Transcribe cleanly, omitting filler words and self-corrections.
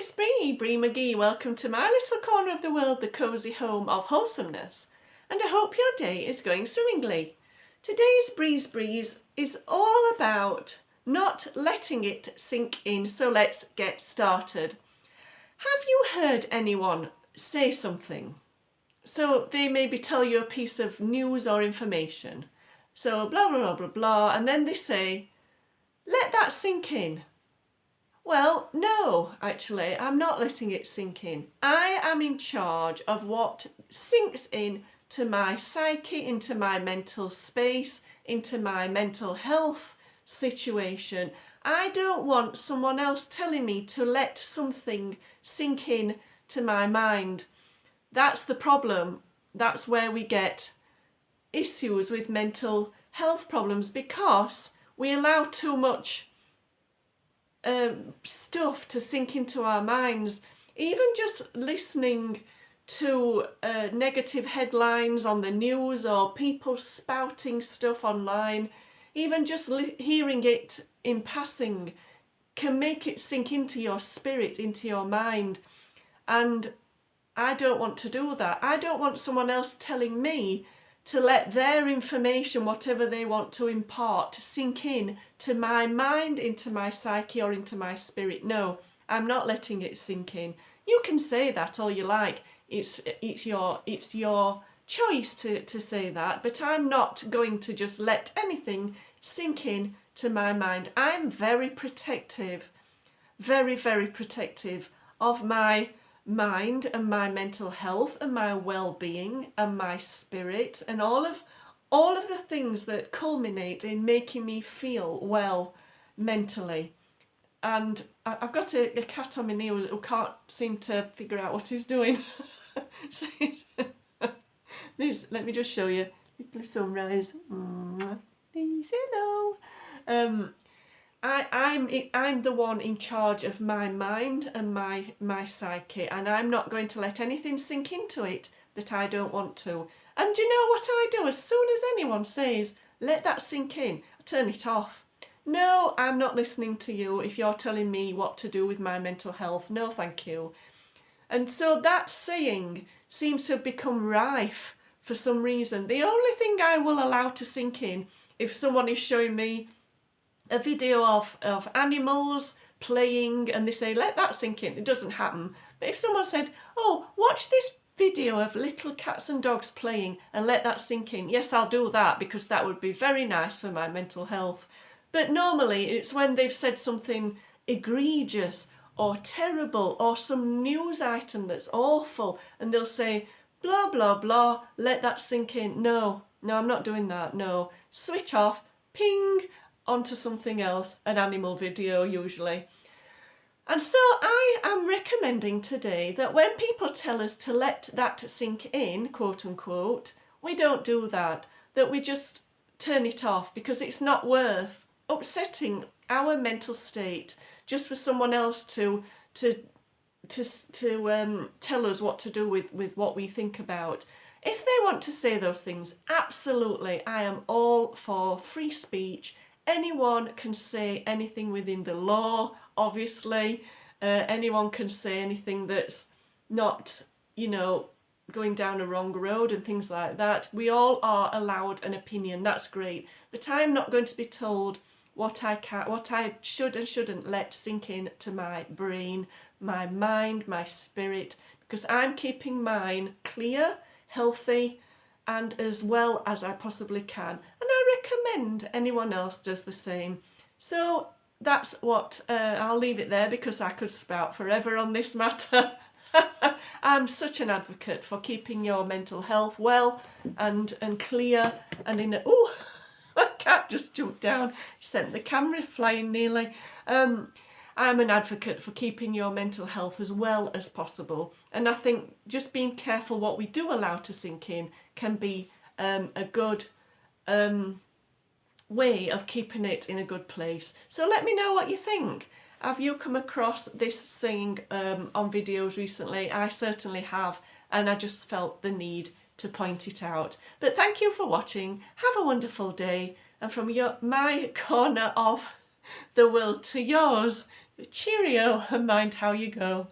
it's Bree McGee. Welcome to my little corner of the world, the cosy home of wholesomeness. And I hope your day is going swimmingly. Today's Breeze is all about not letting it sink in, so let's get started. Have you heard anyone say something? So they maybe tell you a piece of news or information. So blah, blah, blah, blah, blah, and then they say, let that sink in. Well, no, actually, I'm not letting it sink in. I am in charge of what sinks in to my psyche, into my mental space, into my mental health situation. I don't want someone else telling me to let something sink in to my mind. That's the problem. That's where we get issues with mental health problems, because we allow too much stuff to sink into our minds. Even just listening to negative headlines on the news or people spouting stuff online, even just hearing it in passing can make it sink into your spirit, into your mind. And I don't want to do that. I don't want someone else telling me to let their information, whatever they want to impart, to sink in to my mind, into my psyche or into my spirit. No, I'm not letting it sink in. You can say that all you like. It's your choice to say that, but I'm not going to just let anything sink in to my mind. I'm very protective, very, very protective of my mind and my mental health and my well-being and my spirit and all of the things that culminate in making me feel well mentally. And I've got a cat on my knee who can't seem to figure out what he's doing. Let me just show you. Little sunrise. Please, hello. I'm the one in charge of my mind and my psyche, and I'm not going to let anything sink into it that I don't want to. And you know what I do? As soon as anyone says, let that sink in, I turn it off. No, I'm not listening to you if you're telling me what to do with my mental health. No, thank you. And so that saying seems to have become rife for some reason. The only thing I will allow to sink in, if someone is showing me a video of animals playing and they say, let that sink in, it doesn't happen. But if someone said, oh, watch this video of little cats and dogs playing and let that sink in, yes, I'll do that, because that would be very nice for my mental health. But normally it's when they've said something egregious or terrible or some news item that's awful and they'll say, blah, blah, blah, let that sink in. No, I'm not doing that. No, switch off, ping, onto something else, an animal video usually. And so I am recommending today that when people tell us to let that sink in, quote unquote, we don't do that, that we just turn it off, because it's not worth upsetting our mental state just for someone else to tell us what to do with what we think about. If they want to say those things, absolutely, I am all for free speech. Anyone can say anything within the law, obviously. Anyone can say anything that's not, going down a wrong road and things like that. We all are allowed an opinion, that's great. But I'm not going to be told what I should and shouldn't let sink in to my brain, my mind, my spirit, because I'm keeping mine clear, healthy, and as well as I possibly can. And I recommend anyone else does the same. So that's what, I'll leave it there, because I could spout forever on this matter. I'm such an advocate for keeping your mental health well and clear and in a... Ooh, my cat just jumped down. She sent the camera flying nearly. I'm an advocate for keeping your mental health as well as possible. And I think just being careful what we do allow to sink in can be a good way of keeping it in a good place. So let me know what you think. Have you come across this saying on videos recently? I certainly have, and I just felt the need to point it out. But thank you for watching. Have a wonderful day. And from my corner of the world to yours, Cheerio and mind how you go.